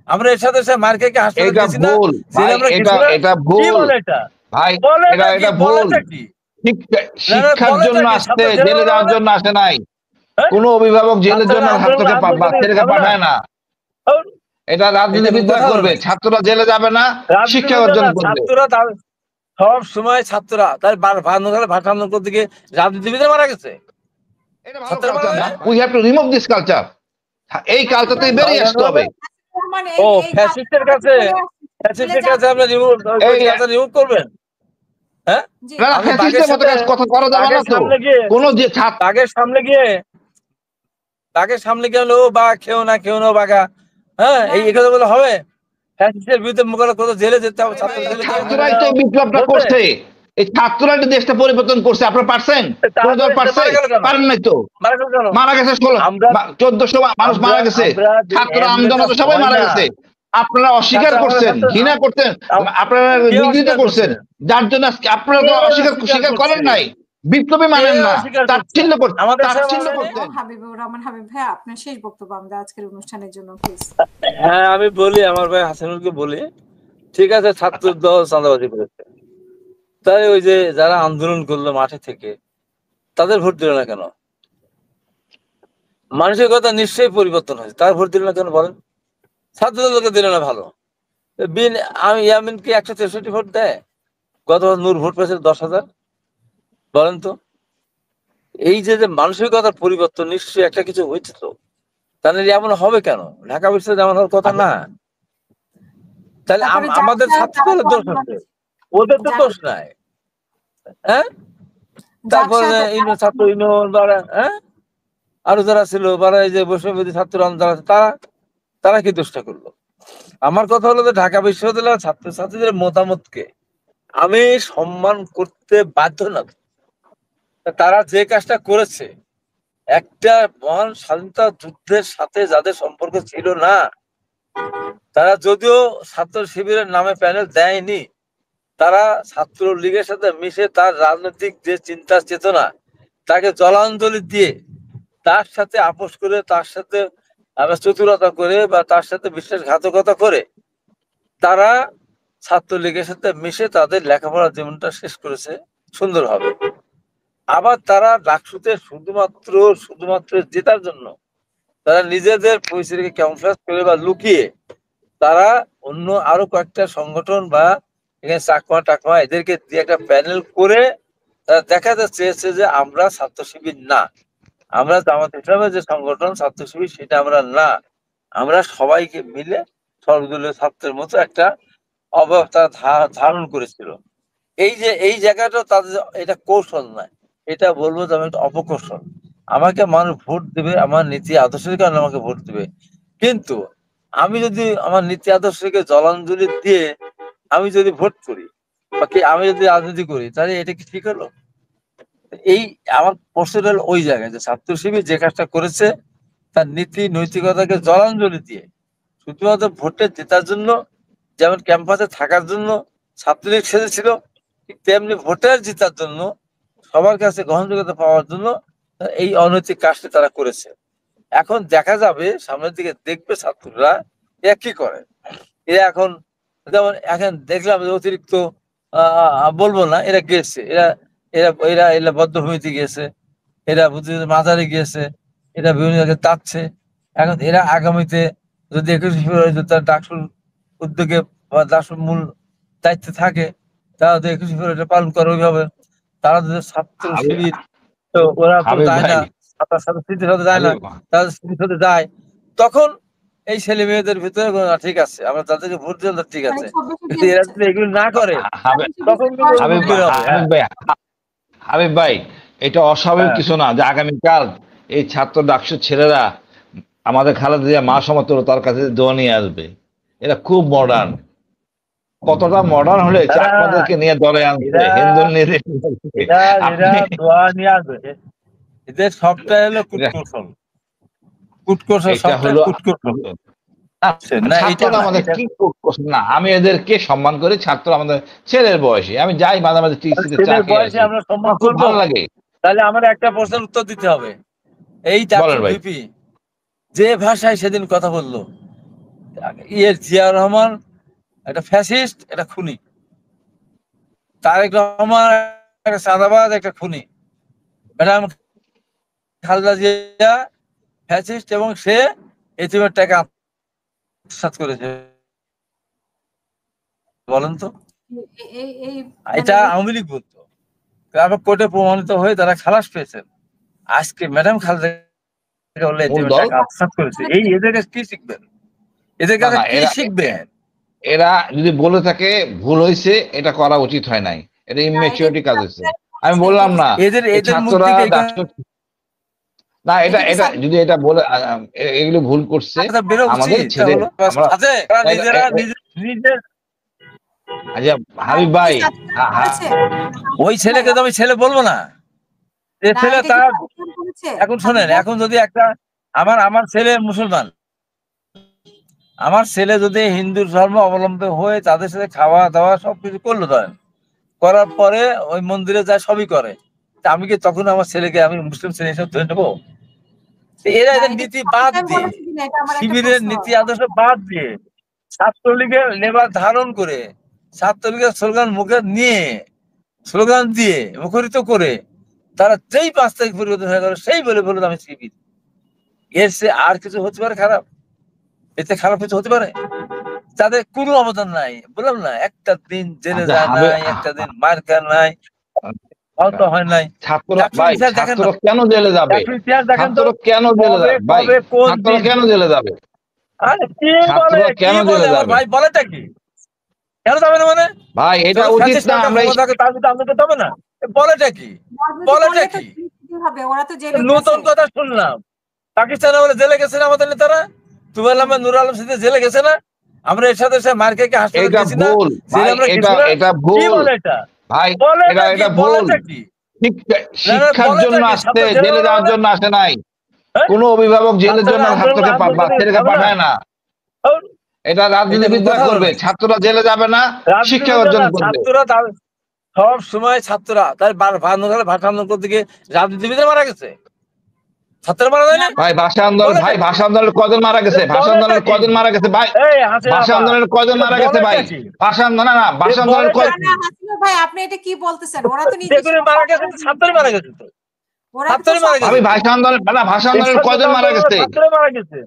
আমরা এর সাথে মার খেয়ে হাসপাতাল এটা গেছি না, ভুল জেলে ভাই, আমরা এটা গেছি না। এটা কি ভুল বলে এটা? ভাই, বলেটা কি? এটা ভুল। বলেটা কি? না না, শিক্ষার বলেটা জন্য কি? আসছে, ছাত্র জেলে জেলে যাবে যাওয়ার মানে? জন্য আসে নাই। হ্যাঁ, কোন অভিভাবক জেলের জন্য ছাত্ররা আন্দোলন আন্দোলন ছেলেকে যাবে না? পাঠায় না। এটা এটা কোন রাজনীতিবিদরা কথা হলো করবে। নাকি? ছাত্ররা জেলে যাবে না, শিক্ষা রাজনীতিবিদ অর্জন না, করবে। ছাত্ররা সব সময় ছাত্ররা তার ভাষা আন্দোলন করতে গিয়ে রাজনীতিবিদরা মারা গেছে, এটা ভালো ছাত্ররা মারা কালচার যায় না। না। We have to remove this culture. এই কালচার থেকে বেরিয়ে আসতে হবে। ও ফ্যাসিস্টের কাছে, ফ্যাসিস্টের কাছে আপনি এই কাছে রিমুভ করবেন? হ্যাঁ, না না, আমি বাঘের ফ্যাসিস্টের মতো সাথে কথা করা যাবে না তো। কোন যে ছাত্র বাঘের সামনে গিয়ে হলো ও বাঘ খেও না বাঘা, হ্যাঁ, এই কথা বলে হবে? ফ্যাসিস্টের বিরুদ্ধে মোকাবেলা করতে জেলে যেতে হবে, ছাত্র জেলে ছাত্ররাই তো বিপ্লবটা বলতে করছে। এই ছাত্ররাই তো দেশটা পরিবর্তন করছে। আপনারা পারছেন? কোন দল তারপরে সে পারছে? মারা গেল কেন? পারেন নাই তো। মারা গেল কেন? মারা গেছে আমরা 1400 মানুষ আমরা মারা গেছে। আমরা যে ছাত্র এমবিটা আন্দোলন সবাই হয় মারা না, গেছে। আপনারা অস্বীকার ছাত্র আমাদের করছেন, ছাত্র ঘৃণা করছেন, আপনারা কে নিগৃহীত অস্বীকার করছে? করছেন। যার জন্য আজকে আপনারা কে তো অস্বীকার স্বীকার করছে? করেন নাই। বিপ্লবী কে মানেন না, অস্বীকার করছে? তাচ্ছিল্য আমাদের সাহেব তাচ্ছিল্য মানেনি? করতেন। হাবিবুর রহমান হাবিব ভাই, আপনার শেষ বক্তব্য আমরা আজকের অনুষ্ঠানের জন্য প্লিজ। হ্যাঁ, আমি বলি, আমার ভাই হাসানুলকে বলি, ঠিক আছে, ছাত্র দল চাঁদাবাজি করেছে, তাই ওই যে যারা আন্দোলন করলো মাঠে থেকে, তাদের ভোট দিল না কেন? মানসিকতা নিশ্চয়ই পরিবর্তন হয়েছে, তার ভোট দিল না কেন বলেন? ছাত্র দলকে দিল না ভালো, আমি ইয়ামিন কি 163 ভোট দেয়? গতবার নূর ভোট পেয়েছে 10,000, বলেন তো? এই যে যে মানসিকতার পরিবর্তন নিশ্চয়ই একটা কিছু হয়েছে তো, তাহলে এমন হবে কেন? ঢাকা বিশ্ববিদ্যালয় এমন হওয়ার কথা না। তাহলে তারপরে আমাদের ছাত্র দলের দোষ আছে, ওদের তো দোষ নাই। হ্যাঁ, তারপরে ছাত্র ইউনিয়ন, হ্যাঁ, আরো যারা ছিল, এই যে বৈষম্যবিরোধী ছাত্র আন্দোলন, তারা কি দোষটা করলো? আমার কথা হলো যে ঢাকা বিশ্ববিদ্যালয়ের ছাত্রছাত্রীদের মতামতকে আমি সম্মান করতে বাধ্য না। তারা যে কাজটা করেছে, একটা মহান স্বাধীনতা যুদ্ধের সাথে যাদের সম্পর্ক ছিল না, তারা যদিও ছাত্র শিবিরের নামে প্যানেল দেয়নি, তারা ছাত্রলীগের সাথে মিশে তার রাজনৈতিক যে চিন্তা চেতনা, তাকে জলাঞ্জলি দিয়ে, তার সাথে আপোষ করে, তার সাথে চতুরতা করে বা তার সাথে বিশ্বাসঘাতকতা করে, তারা ছাত্রলীগের সাথে মিশে তাদের লেখাপড়ার জীবনটা শেষ করেছে সুন্দরভাবে। আবার তারা ডাকসুতে শুধুমাত্র জেতার জন্য তারা নিজেদের পরিস্থিতিকে ক্যামফ্লেজ করে বা লুকিয়ে তারা অন্য আরো কয়েকটা সংগঠন বা এখানে চাকমা টাকমা এদেরকে দিয়ে একটা প্যানেল করে তারা দেখাতে চেয়েছে যে আমরা ছাত্র শিবির না, আমরা জামাত ইসলামের যে সংগঠন ছাত্র শিবির সেটা আমরা না, আমরা সবাইকে মিলে সর্বদলীয় ছাত্রের মতো একটা অবয়ব তারা ধারণ করেছিল। এই যে এই জায়গাটা তাদের এটা কৌশল নয়, এটা বলবো যে আমি একটা অপকৌশল। আমাকে মানুষ ভোট দেবে আমার নীতি আদর্শের কারণে আমাকে ভোট দেবে, কিন্তু আমি যদি আমার নীতি আদর্শকে জলাঞ্জলি দিয়ে আমি যদি ভোট করি বা আমি যদি রাজনীতি করি, তাহলে এটা কি ঠিক হলো? এই আমার প্রশ্নটা হলো ওই জায়গায় যে ছাত্র শিবির যে কাজটা করেছে তার নীতি নৈতিকতাকে জলাঞ্জলি দিয়ে শুধুমাত্র ভোটে জেতার জন্য, যেমন ক্যাম্পাসে থাকার জন্য ছাত্রলীগ সেজেছিল, ঠিক তেমনি ভোটের জেতার জন্য, সবার কাছে গ্রহণযোগ্যতা পাওয়ার জন্য এই অনৈতিক কাজটি তারা করেছে। এখন দেখা যাবে সামনের দিকে, দেখবে ছাত্ররা এরা কি করে। এরা এখন যেমন এখন দেখলাম যে অতিরিক্ত বলবো না, এরা গেছে, এরা এরা এরা এরা বদ্ধভূমিতে গিয়েছে, এরা বুঝতে মাজারে গিয়েছে, এরা বিভিন্ন জায়গায় তাচ্ছে। এখন এরা আগামীতে যদি 21 ফেব্রুয়ারি তার ডাকসুর উদ্যোগে বা ডাকসুর মূল দায়িত্বে থাকে, তারা যদি 21 ফেব্রুয়ারি পালন করে ওইভাবে, তারা যদি ছাত্র শিবির, তো ওরা তো হাবিব যায় ভাই, না, তার সাথে স্মৃতির সাথে যায় না, হাবিব তাদের স্মৃতির সাথে যায়, তখন এই ছেলে মেয়েদের ভিতরে ঠিক আছে আমরা তাদেরকে ভোট দিলাম, ঠিক আছে, কিন্তু এরা যদি এগুলো না করে তখন কিন্তু হাবিব মুশকিল হবে। হাবিব ভাই, হাবিব ভাই, এটা অস্বাভাবিক হ্যাঁ, কিছু না যে আগামীকাল এই ছাত্র ডাকসুর ছেলেরা আমাদের খালেদা জিয়া মা সমতুল্য তার কাছে দোয়া নিয়ে আসবে। এরা খুব মডার্ন। কতটা মডার্ন হলে চাকমাদেরকে নিয়ে দলে আনছে, এরা হিন্দু নিয়ে এরা এরা আপনি দোয়া নিয়ে আসবে, এদের সবটাই হলো কুটকৌশল, কুটকৌশল, এটা সবটাই হলো কুটকৌশল। না, এটা ছাত্ররা না, আমাদের এটা কি করছে না, আমি এদেরকে সম্মান করি। ছাত্র আমাদের ছেলের বয়সী, আমি যাই মাঝে মাঝে টিসিতে চা ছেলের খেয়ে বয়সে আসি, আমরা সম্মান আমার খুব করবো। ভালো লাগে। তাহলে আমার একটা প্রশ্নের উত্তর দিতে হবে। এই বলেন ডাকসুর ভাই। ভিপি যে ভাষায় সেদিন কথা বললো, জিয়াউর রহমান একটা ফ্যাসিস্ট, একটা খুনি। তারেক রহমান একটা চাঁদাবাজ, একটা খুনি। ম্যাডাম খালেদা জিয়া ফ্যাসিস্ট এবং সে এতিমের টাকা আত্মসাৎ করেছে। বলেন তো, এটা আওয়ামী লীগ বলতো, তারপর কোর্টে প্রমাণিত হয়ে তারা খালাস পেয়েছেন। আজকে ম্যাডাম খালেদা বলে এতিমের টাকা আত্মসাৎ করেছে। এই এদের কাছে কি শিখবেন? এদের কাছে কি শিখবেন? এরা যদি বলে থাকে ভুল হয়েছে, এটা করা উচিত হয় নাই, এটা ইম্যাচুরিটি কাজ হয়েছে। আমি বললাম না এদের ছাত্ররা না, এটা এটা যদি এটা বলে এগুলো ভুল করছে আমাদের ছেলে। আচ্ছা হাবিব ভাই, ওই ছেলেকে তো আমি ছেলে বলবো না। ছেলে তার এখন শোনেন, এখন যদি একটা আমার ছেলে মুসলমান, আমার ছেলে যদি হিন্দু ধর্ম অবলম্বন হয়ে তাদের সাথে খাওয়া দাওয়া সবকিছু করলো, ধরেন করার পরে ওই মন্দিরে যায় সবই করে, তা আমি কি তখন আমার ছেলেকে আমি মুসলিম ছেলে হিসেবে ধরে নেবো? এরা এদের নীতি বাদ দিয়ে, শিবিরের নীতি আদর্শ বাদ দিয়ে, ছাত্রলীগের লেবার ধারণ করে, ছাত্রলীগের স্লোগান মুখে নিয়ে, স্লোগান দিয়ে মুখরিত করে তারা যেই 5 তারিখ পরিবর্তন হয়ে গেল সেই বলে বলল আমি শিবির। এর সে আর কিছু হতে পারে খারাপ? এতে খারাপ কিছু হতে পারে? তাদের কোনো অবদান নাই। বললাম না, একটা দিন জেলে যায় নাই, একটা দিন মার খায় নাই, হয় নাই। ছাত্ররা কেন জেলে যাবে? ছাত্ররা কেন জেলে যাবে ভাই? ছাত্ররা কেন জেলে যাবে? আরে কেন জেলে যাবে ভাই? বলেটা কি? কেন যাবে না মানে? ভাই এটা উচিত না। আমরা যাবে না, বলেটা কি? বলেটা কি? নতুন কথা শুনলাম, পাকিস্তানে বলে জেলে গেছে না আমাদের নেতারা। তুফাইল আহমেদ, নুর আলম সিদ্দিক জেলে গেছে না? আমরা এর সাথে মার খেয়ে হাসপাতালে গেছি না? এটা ভুল ভাই, এটা ভুল। শিক্ষার জন্য আসছে, জেলে যাওয়ার জন্য আসে নাই। কোন অভিভাবক জেলের জন্য ছেলেকে পাঠায় না। এটা রাজনীতিবিদরা করবে। ছাত্ররা জেলে যাবে না, শিক্ষা অর্জন করবে। সব সময় ছাত্ররা তার ভাষা আন্দোলন করতে গিয়ে রাজনীতিবিদরা মারা গেছে, ছাত্ররা মারা যায় না ভাই। ভাষা আন্দোলন ভাই, ভাষা আন্দোলনের কজন মারা গেছে? ভাষা আন্দোলনের কজন মারা গেছে ভাই? ভাষা আন্দোলনের কজন মারা গেছে ভাই? ভাষা আন্দোলন না, ভাষা আন্দোলনের কজন ভাই? আপনি এটা কি বলতেছেন? ওরা তো নিজে মারা গেছে, ছাত্ররা মারা গেছে তো। আমি ভাষা আন্দোলন না, ভাষা আন্দোলনের কজন মারা গেছে? ছাত্ররা মারা গেছে।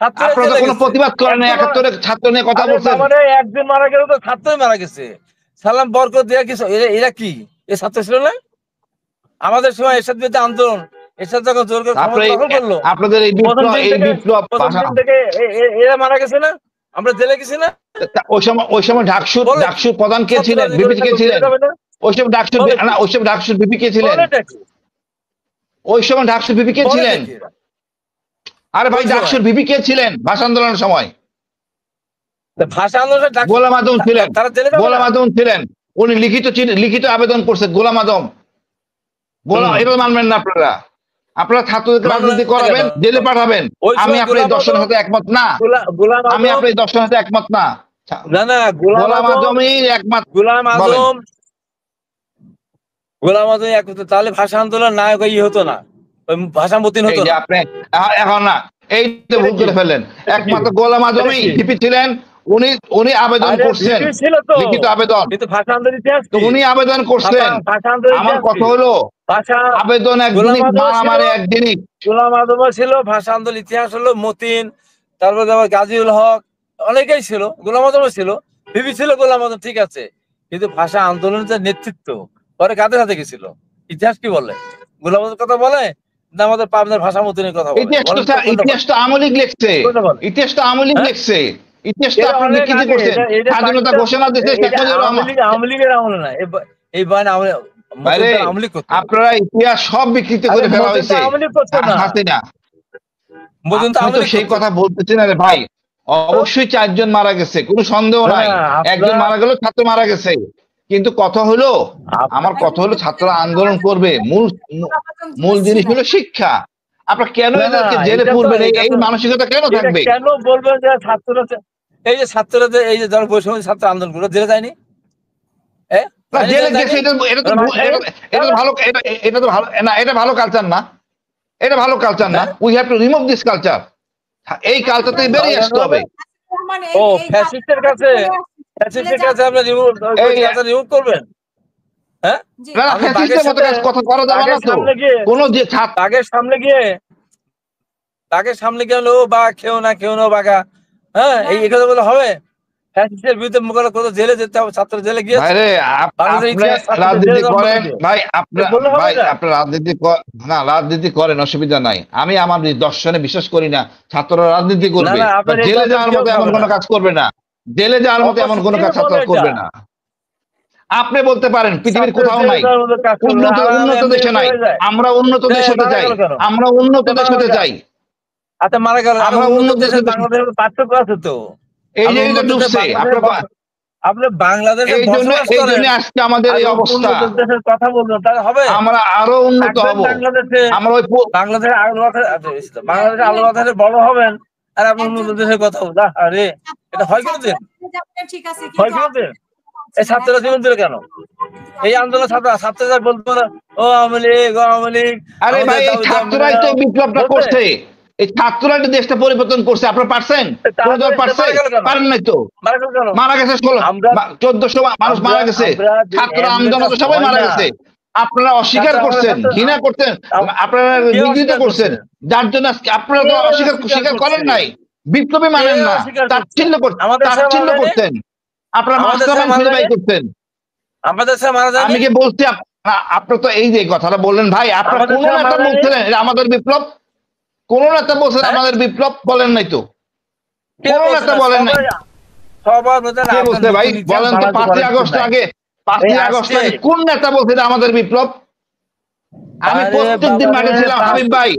আপনারা তো কোনো প্রতিবাদ করেন না, 71 ছাত্র নিয়ে কথা বলছেন। একজন মারা গেল তো ছাত্রই মারা গেছে। সালাম বরকত দেয়া কিছু, এরা কি এ ছাত্র ছিল না? আমাদের সময় এরশাদ বিরোধী আন্দোলন, এরশাদ যখন জোর করে ক্ষমতা দখল করলো, আপনাদের এই বিপ্লব থেকে এরা মারা গেছে না? আমরা জেলে গেছি না? ওই সময় ডাকসুর প্রধান কে ছিলেন? বিপি কে ছিলেন? ওই সময় ডাকসুর না, ওই সময় ডাকসুর বিপি কে ছিলেন? ওই সময় ডাকসুর বিপি কে ছিলেন? আরে ভাই, ডাকসুর বিপি কে ছিলেন ভাষা আন্দোলনের সময়? ভাষা আন্দোলন গোলাম আজম ছিলেন। গোলাম আজম ছিলেন, উনি লিখিত আবেদন করছেন। গোলাম আজম, এটা মানবেন না আপনারা? আপনারা ছাত্রদের রাজনীতি করাবেন, জেলে পাঠাবেন। আমি আপনার দর্শনের সাথে একমত না। আমি আপনার দর্শনের সাথে একমত না। গোলাম আজমই একমাত্র। গোলাম আজম এক হতো, তাহলে ভাষা আন্দোলন নায়ক হতো না, ওই ভাষা মতিন হতো না। আপনি এখন না, এই তো ভুল করে ফেললেন। একমাত্র গোলাম আজমই ভিপি ছিলেন। উনি আবেদন করছেন, লিখিত আবেদন, কিন্তু ভাষা আন্দোলন ইতিহাস উনি আবেদন করছেন। আমার কথা হলো আবেদন একদিনই, মারামারি একদিনই। গোলাম আজম ছিল, ভাষা আন্দোলন ইতিহাস হলো মতিন, তারপরে আবার গাজীউল হক, অনেকেই ছিল। গোলাম আজম ছিল, ভিপি ছিল গোলাম আজম, ঠিক আছে। কিন্তু ভাষা আন্দোলনের যে নেতৃত্ব পরে কাদের হাতে গেছিল? ইতিহাস কি বলে? গোলাম আজমের কথা বলে না আমাদের পাবনার ভাষা মতিনের কথা বলে? ইতিহাস তো আওয়ামী লীগ লিখছে। ইতিহাস তো আওয়ামী লীগ লিখছে। ইতিহাসটা আপনি লিখিত করছেন। স্বাধীনতা ঘোষণা দিতে আওয়ামী লীগের আমলে না, এই বান আওয়ামী লীগ করতে। আপনারা ইতিহাস সব বিকৃত করে ফেলা হয়েছে। হাসিনা তো সেই কথা বলতেছেন। আরে ভাই, অবশ্যই 4 জন মারা গেছে, কোনো সন্দেহ নাই। একজন মারা গেল, ছাত্র মারা গেছে। কিন্তু কথা হলো, আমার কথা হলো ছাত্ররা আন্দোলন করবে, মূল জিনিস হলো শিক্ষা। আপনারা কেন এদেরকে জেলে পুরবেন? এই মানসিকতা কেন থাকবে? কেন বলবেন যে ছাত্ররা, এই যে ছাত্ররা যে এই যে ধর বৈষম্য ছাত্র আন্দোলন গুলো জেলে যায়নি? জেলে গেছে, এটা তো ভালো, এটা তো ভালো না, এটা ভালো কালচার না, এটা ভালো কালচার না। We have to remove this culture. এই কালচার থেকে বেরিয়ে আসতে হবে। মানে ও ফ্যাসিস্টের কাছে আপনি রিমুভ করবেন? হ্যাঁ, জি না আমি ফ্যাসিস্টের মতো কাজ কথা করা যাবে না তো। কোনো যে ছাত্র বাঘের সামনে গিয়ে হলো বা খেও না বাঘা, হ্যাঁ এই কথা বলে হবে? ফ্যাসিস্টের বিরুদ্ধে মোকাবেলা করতে জেলে যেতে হবে, ছাত্র জেলে গিয়েছে। ভাইরে বাংলাদেশের আপনি ইতিহাস ছাত্রদের রাজনীতি জেলে জন্ম করেন দিয়েছে। ভাই, আপনার বললে হবে ভাই না? আপনার রাজনীতি করেন, অসুবিধা নাই। আমি আমার দর্শনে বিশ্বাস করি না ছাত্ররা রাজনীতি করবে না, বা আপনার এই জেলে কথা যাওয়ার কেউ মতো এমন খাবে কোনো না। কাজ করবে না। জেলে যাওয়ার মতো এমন কোনো কাজ ছাত্ররা করবে না। আপনি বলতে পারেন পৃথিবীর কোথাও নাই, উন্নত দেশে নাই। আমরা উন্নত দেশ হতে চাই, আমরা উন্নত দেশ হতে চাই। আচ্ছা মারা গেল, আমরা উন্নত দেশের দেশ, বাংলাদেশের পার্থক্য আছে তো। এই আপনি যে উন্নত দেশে ডুবছে আপনি বাংলাদেশে বসবাস এই করেন, জন্য আজকে আমাদের এই আর অবস্থা। উন্নত দেশের কথা বলবেন, তাহলে হবে? আমরা আরো উন্নত থাকবেন হব। বাংলাদেশে, আমরা ওই বাংলাদেশের আলো বাতাসে বড় হবেন, আর আপনি উন্নত দেশের কথা বলবেন। আরে এটা হয় কোনোদিন? ঠিক আছে, হয় কোনোদিন? এই ছাত্ররা জীবন দিল কেন? এই আন্দোলন ছাত্ররা বলতো না ও আওয়ামী লীগ আরে ভাই এই ছাত্ররাই তো বিপ্লবটা করছে, এই ছাত্ররাই তো দেশটা পরিবর্তন করছে। আপনারা পারছেন? কোন দল পারছে? পারেন নাই তো। মারা গেছে 1400 মানুষ মারা গেছে, ছাত্র আন্দোলন তো সবাই মারা গেছে। আপনারা অস্বীকার করছেন, ঘৃণা করছেন, আপনারা নিগৃহীত করছেন, যার জন্য আপনারা তো স্বীকার করেন নাই, বিপ্লবী মানেন না, তাচ্ছিল্য করতেন, আপনারা মাস্টারমাইন্ড খুঁজে বাই করতেন। আমাদের সাথে মারা যায়নি? আমি কি বলছি আপনি তো এই যে কথাটা বললেন ভাই, আপনারা কোন নেতা বলছিলেন এটা আমাদের বিপ্লব? কোন নেতা বলছেন আমাদের বিপ্লব? বলেন নাই তো, কোন নেতা বলেন নাই। কে বলছে ভাই বলেন তো? 5ই আগস্ট আগে, 5ই আগস্ট আগে কোন নেতা বলছে আমাদের বিপ্লব? আমি প্রত্যেকদিন মাঠে ছিলাম হাবিব ভাই।